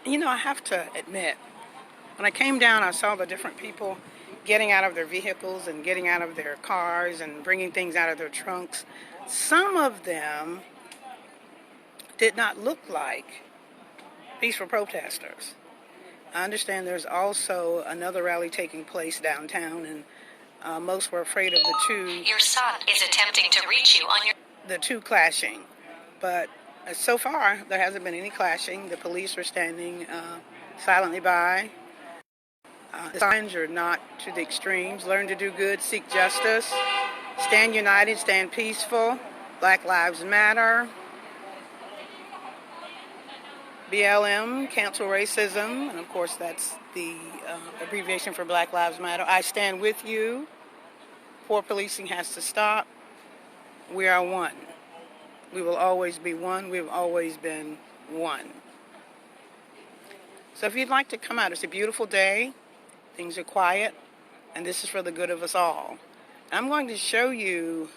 You know, I have to admit, when I came down, I saw the different people getting out of their vehicles and getting out of their cars and bringing things out of their trunks. Some of them did not look like peaceful protesters. I understand there's also another rally taking place downtown, and most were afraid of the two. Your son is attempting to reach you on your... The two clashing. But so far, there hasn't been any clashing. The police are standing silently by. The signs are not to the extremes. Learn to do good, seek justice, stand united, stand peaceful. Black Lives Matter. BLM, cancel racism, and of course that's the abbreviation for Black Lives Matter. I stand with you. Poor policing has to stop. We are one. We will always be one. We've always been one. So if you'd like to come out, it's a beautiful day. Things are quiet, and this is for the good of us all. I'm going to show you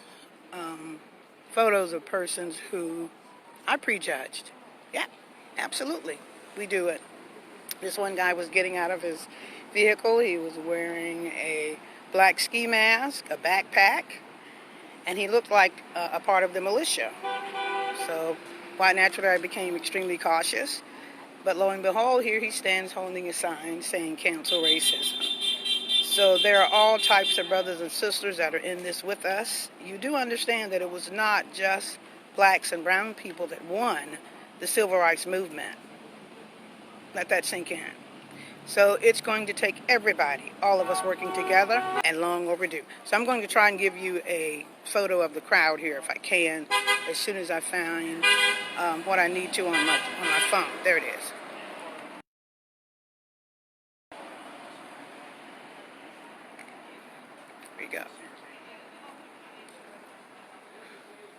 photos of persons who I prejudged. Yeah, absolutely. We do it. This one guy was getting out of his vehicle. He was wearing a black ski mask, a backpack, and he looked like a part of the militia. So quite naturally, I became extremely cautious. But lo and behold, here he stands holding a sign saying cancel racism. So there are all types of brothers and sisters that are in this with us. You do understand that it was not just blacks and brown people that won the civil rights movement. Let that sink in. So it's going to take everybody, all of us working together, and long overdue. So I'm going to try and give you a photo of the crowd here if I can, as soon as I find what I need to on my phone. There it is. There you go.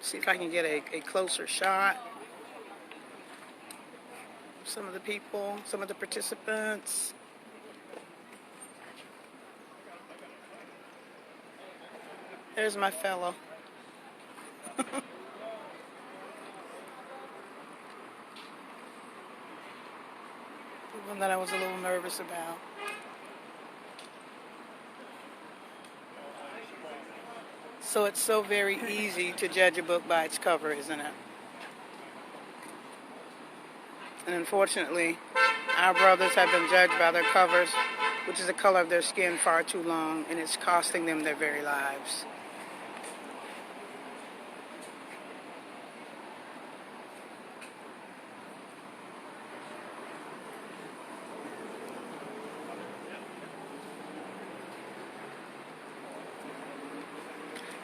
See if I can get a closer shot. Some of the people, some of the participants. There's my fellow. The one that I was a little nervous about. So it's so very easy to judge a book by its cover, isn't it? And unfortunately, our brothers have been judged by their covers, which is the color of their skin, far too long, and it's costing them their very lives.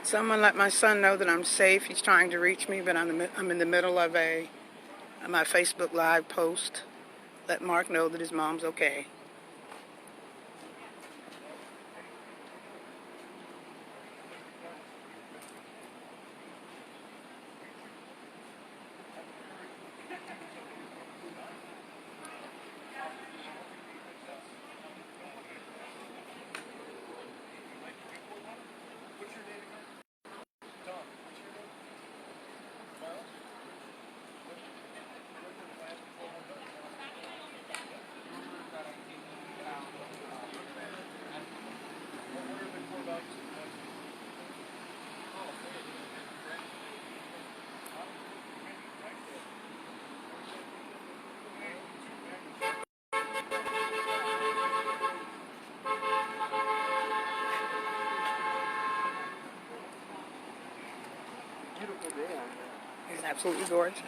Someone let my son know that I'm safe. He's trying to reach me, but I'm in the middle of my Facebook Live post. Let Mark know that his mom's okay. It's absolutely gorgeous.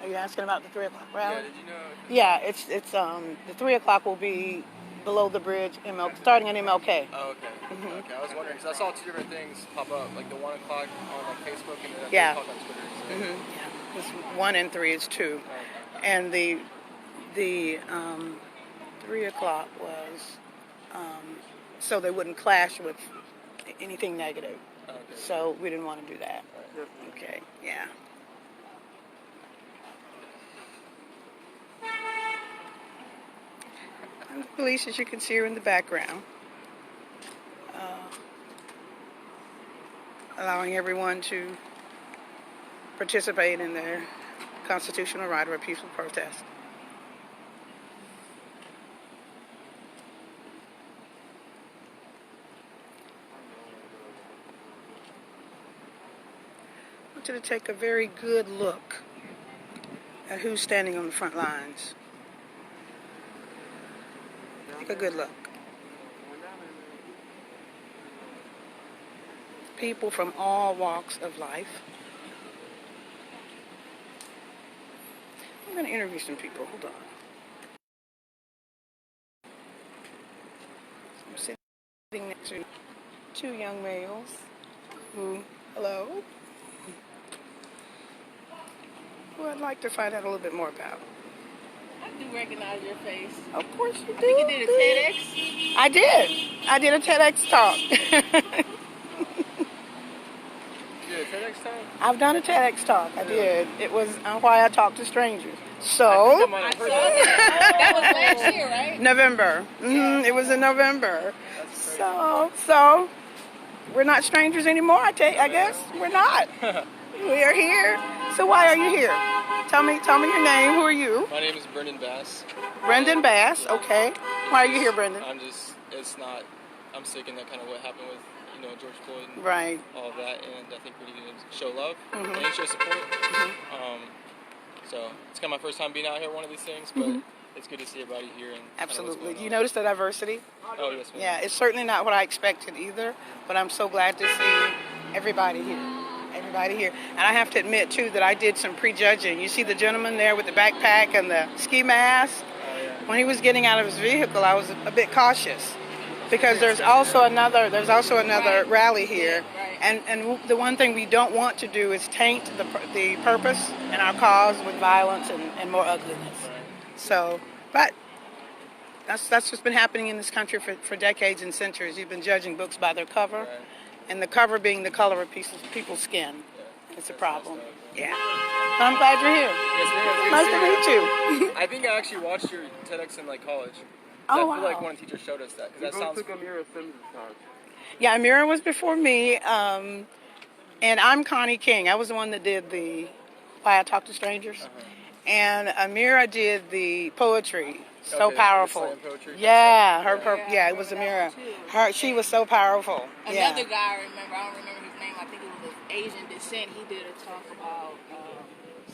Are you asking about the 3 o'clock rally? Yeah, did you know? Yeah, it's the 3 o'clock will be below the bridge, starting at MLK. Oh, okay. Okay, I was wondering, because I saw two different things pop up, like the 1 o'clock on like Facebook and then the 3 Yeah. o'clock on Twitter. So. Yeah, it's 1 and 3 is 2. Okay. And the 3 o'clock was so they wouldn't clash with anything negative. Okay. So we didn't want to do that. Right. Okay, yeah. And the police, as you can see, are in the background, allowing everyone to participate in their constitutional right of a peaceful protest. I want you to take a very good look at who's standing on the front lines. Take a good look. People from all walks of life. I'm going to interview some people. Hold on. I'm sitting next to 2 young males who, hello, who I'd like to find out a little bit more about. I do recognize your face. Of course you do. I think you did a TEDx. I did. I did a TEDx talk. You did a TEDx talk? I've done a TEDx talk. I did. It was on why I talk to strangers. I So, might have I heard saw that. that. That was last year, right? November. It was in November. So we're not strangers anymore. I guess we're not. We are here. So why are you here? Tell me your name. Who are you? My name is Brendan Bass. Brendan Bass. Okay. Why are you here, Brendan? I'm sick, and that kind of what happened with, George Floyd and Right. all of that, and I think we need to show love Mhm. and show support. So it's kind of my first time being out here, one of these things, but it's good to see everybody here. And Absolutely. Kind of You notice the diversity? Oh, yes, ma'am. Yeah, it's certainly not what I expected either, but I'm so glad to see everybody here. Everybody here. And I have to admit, too, that I did some prejudging. You see the gentleman there with the backpack and the ski mask? Oh, yeah. When he was getting out of his vehicle, I was a bit cautious because there's also another rally here. And the one thing we don't want to do is taint the purpose and our cause with violence and more ugliness. So, but that's what's been happening in this country for decades and centuries. You've been judging books by their cover, Right. and the cover being the color of people's skin. Yeah. It's a That's problem. messed up. Yeah. But I'm glad you're here. Yes, ma'am. Nice to meet you. I think I actually watched your TEDx in college. Oh, I feel like wow. one teacher showed us that, We because that both sounds. took Amira Sims' talk. Yeah, Amira was before me, and I'm Connie King. I was the one that did the Why I Talk to Strangers, and Amira did the poetry. So Okay, the powerful. slam poetry. Yeah, Yeah, it was I remember Amira. that one, She was so powerful. Yeah. Another guy I remember, I don't remember his name, I think it was of Asian descent. He did a talk about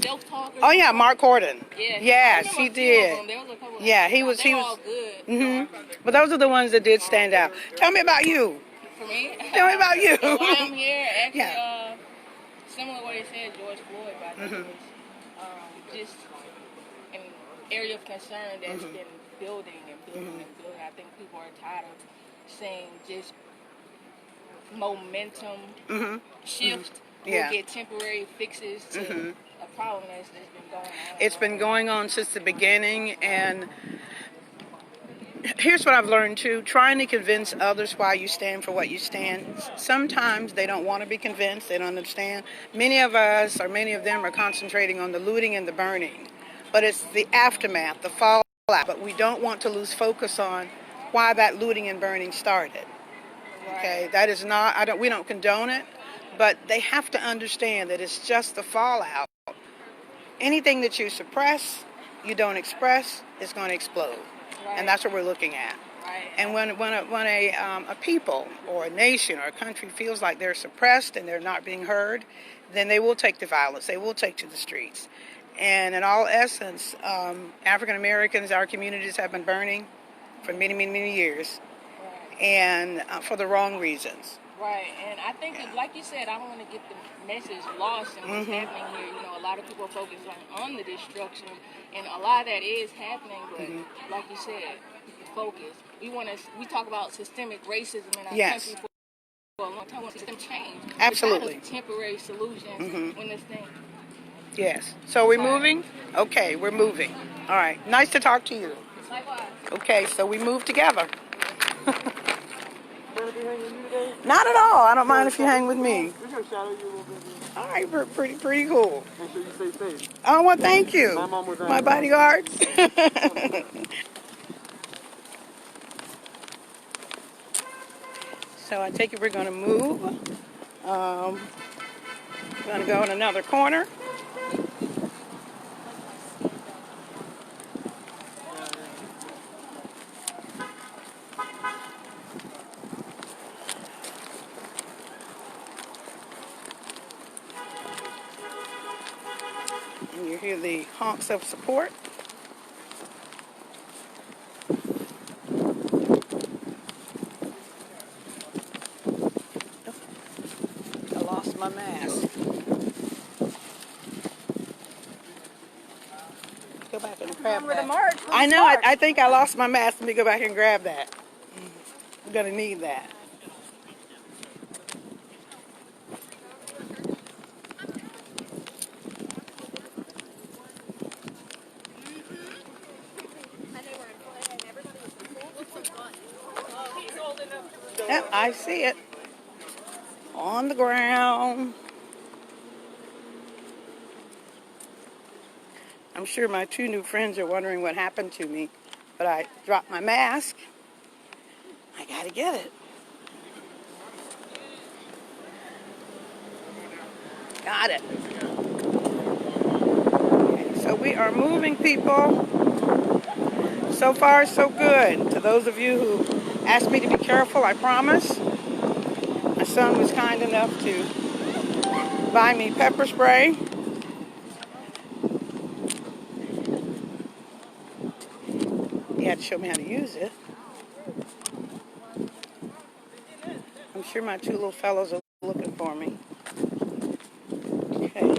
self-talk. Oh yeah, Mark Corden. Yeah. Yes, I he remember a few of did. them. There was a couple of Yeah, them. he was. They He were was. all good. But those are the ones that did stand out. Tell me about you. For me? Tell me about you. Why I'm here, actually, Yeah. similar to what he said, George Floyd, but I think it was just an area of concern that's been building and building and building. I think people are tired of seeing just momentum shift. Yeah. We'll get temporary fixes to a problem that's been going on. It's been going on since the beginning, and here's what I've learned too: trying to convince others why you stand for what you stand. Sometimes they don't want to be convinced; they don't understand. Many of us, or many of them, are concentrating on the looting and the burning, but it's the aftermath, the fallout. But we don't want to lose focus on why that looting and burning started. Okay, that is not. We don't condone it, but they have to understand that it's just the fallout. Anything that you suppress, you don't express, is going to explode. And that's what we're looking at. Right. And when a people or a nation or a country feels like they're suppressed and they're not being heard, then they will take to violence. They will take to the streets. And in all essence, African Americans, our communities have been burning for many, many, many years, and for the wrong reasons. Right, and I think, that, like you said, I don't want to get the message lost in what's happening here. You know, a lot of people are focused on the destruction, and a lot of that is happening. But like you said, focus. We talk about systemic racism in our country for a long time. We want system change. Absolutely. It's not a temporary solution when this thing. Yes. So we're moving? Okay, we're moving. All right. Nice to talk to you. Likewise. Okay, so we move together. Not at all. I don't mind if you hang with me. We're gonna shadow you a little bit. All right, pretty cool. Make sure you stay safe. Oh, well, thank you. My mom was My bodyguards. So I take it we're going to move. We're going to go in another corner. And you hear the honks of support. I lost my mask. Go back and grab that. I know, I think I lost my mask. Let me go back and grab that. I'm going to need that. Yep, I see it. On the ground. I'm sure my two new friends are wondering what happened to me, but I dropped my mask. I gotta get it. Got it. Okay, so we are moving, people. So far, so good. To those of you who asked me to be careful, I promise. My son was kind enough to buy me pepper spray. He had to show me how to use it. I'm sure my two little fellows are looking for me. Okay.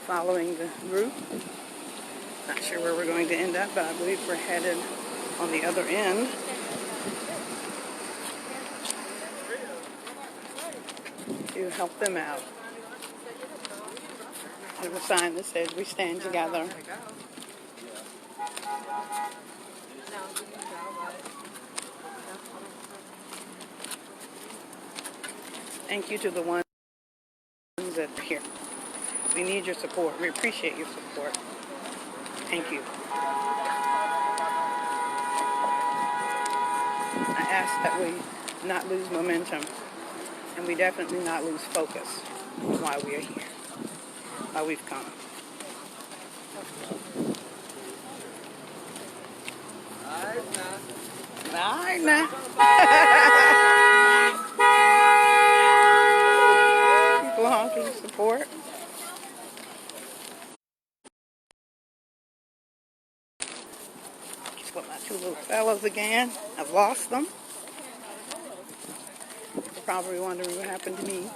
Following the group. Not sure where we're going to end up, but I believe we're headed on the other end. To help them out. There's a sign that says we stand together. Thank you to the ones that are here. We need your support. We appreciate your support. Thank you. I ask that we not lose momentum, and we definitely not lose focus while we are here, while we've come. All right now. People honking support. Just with my two little fellows again. I've lost them. You're probably wondering what happened to me.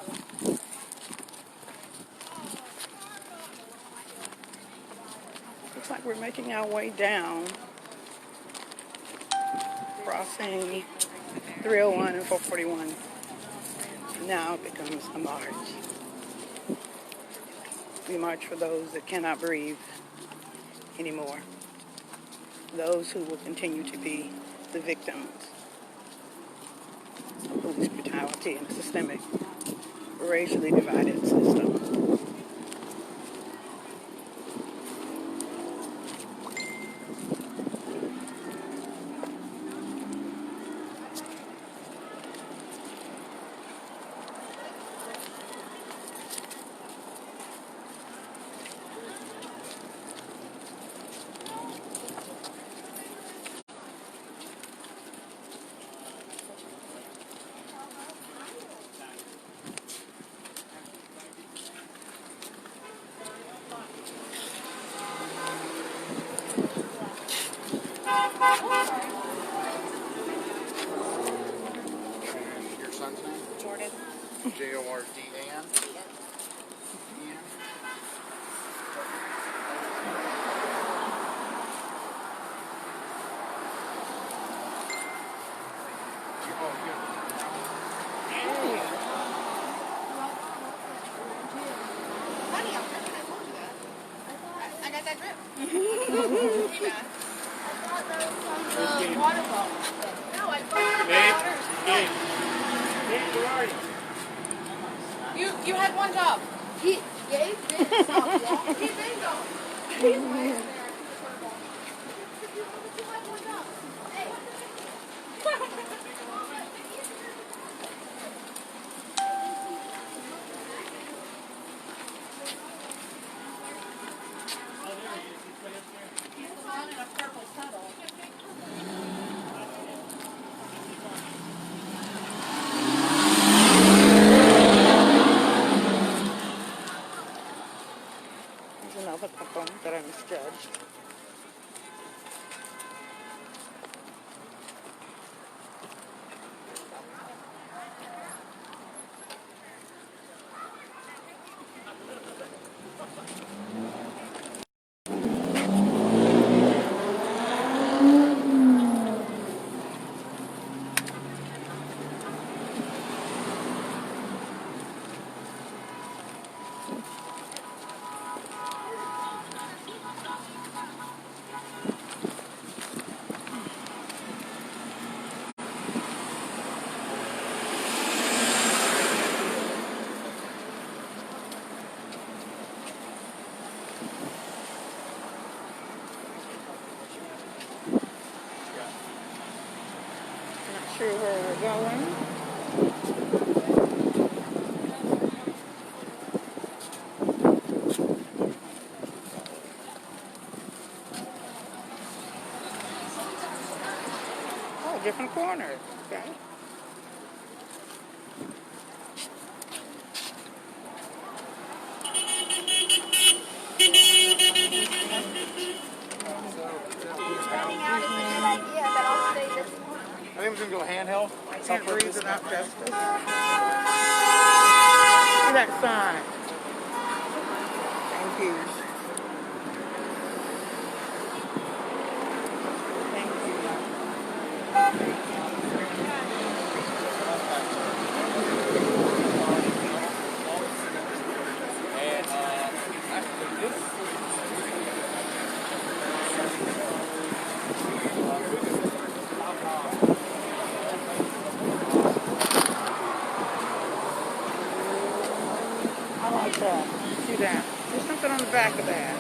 Looks like we're making our way down, crossing 301 and 441. Now it becomes a march. We march for those that cannot breathe anymore. Those who will continue to be the victims of police brutality and systemic, racially divided system. And your son's name? Jordan. Jordan. Honey, I'm tripping. I told you that. I got that drip. Yeah. I thought that was from the water bottle. No, I thought it was water. You had one job. He gave bingo. He bingo. He's right there. You had one job. Hey. There's another couple that I misjudged. Not sure where we're going. Oh, different corners. Okay. I think we're gonna go handheld. I can't breathe without justice. See that sign. Thank you. Thank I like that. See that? There's something on the back of that.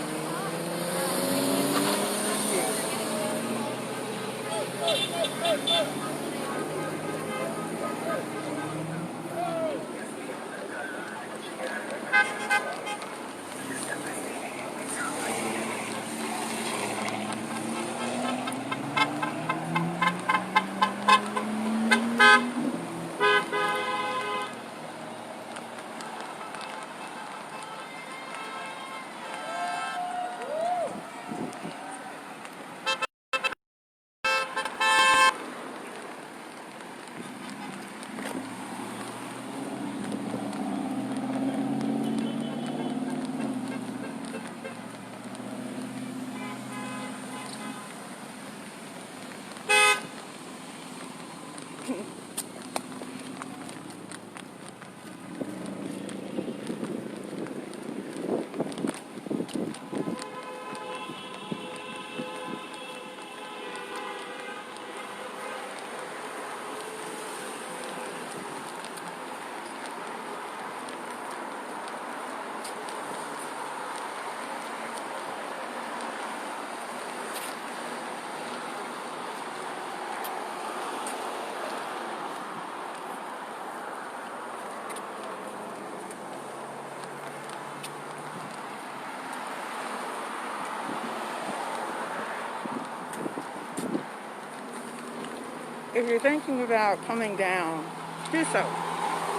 If you're thinking about coming down, do so.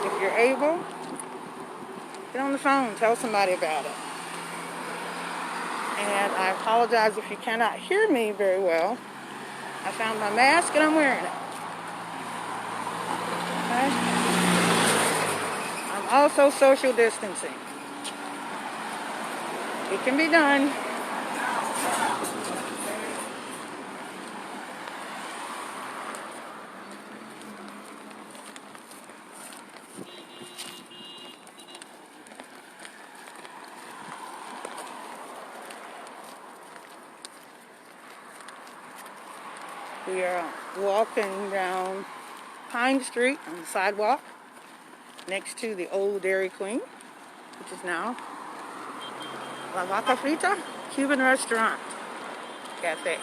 If you're able, get on the phone, tell somebody about it. And I apologize if you cannot hear me very well. I found my mask and I'm wearing it. Okay? I'm also social distancing. It can be done. We are walking down Pine Street on the sidewalk next to the old Dairy Queen, which is now La Vaca Frita Cuban Restaurant Cafe.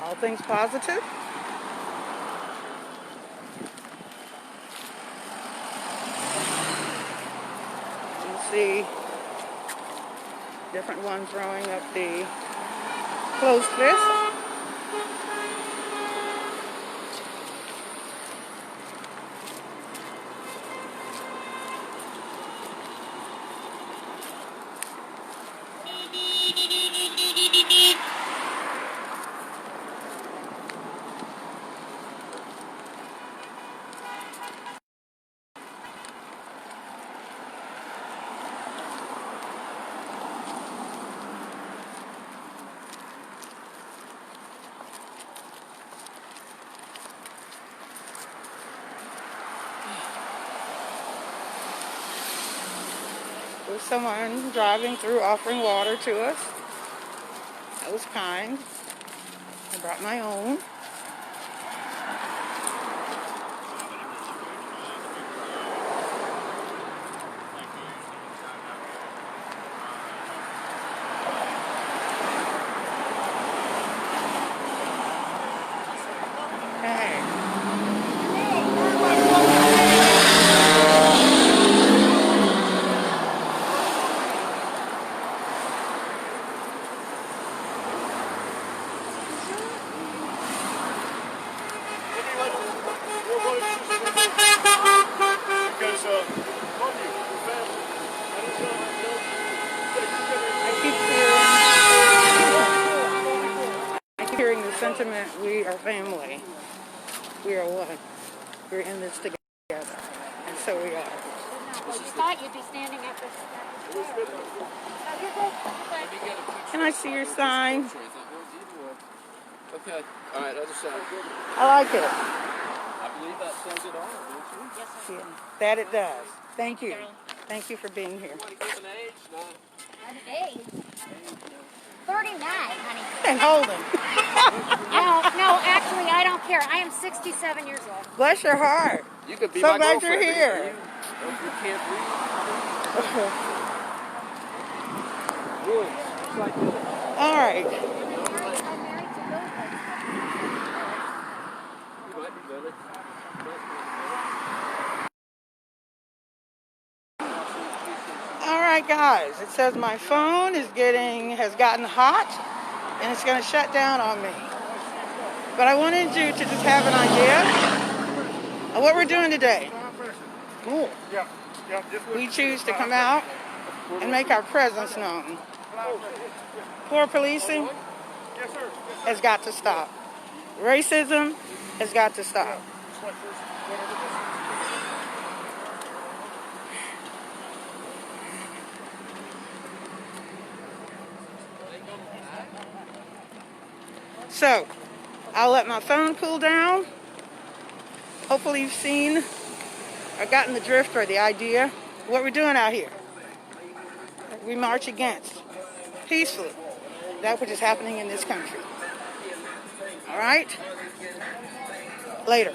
All things positive. You see different ones throwing up the closed fist. There's someone driving through offering water to us. That was kind. I brought my own. Okay. I keep hearing the sentiment, we are family. We are one. We're in this together. And so we are. You thought you'd be standing at this. Can I see your sign? Okay. All right. Other side. I like it. I believe that says it all, don't you? Yes, sir. Yeah, that it does. Thank you. Thank you for being here. Hey. 39, honey. And Holden. No, actually, I don't care. I am 67 years old. Bless your heart. You could be So my glad girlfriend. you're here. You can't breathe. Rules. It's like this. All right. I'm married to Bill. You might be better. All right, guys. It says my phone has gotten hot, and it's going to shut down on me. But I wanted you to just have an idea of what we're doing today. Cool. We choose to come out and make our presence known. Poor policing has got to stop. Racism has got to stop. So, I'll let my phone cool down. Hopefully you've seen or gotten the drift or the idea of what we're doing out here. We march against, peacefully, that which is happening in this country. All right? Later.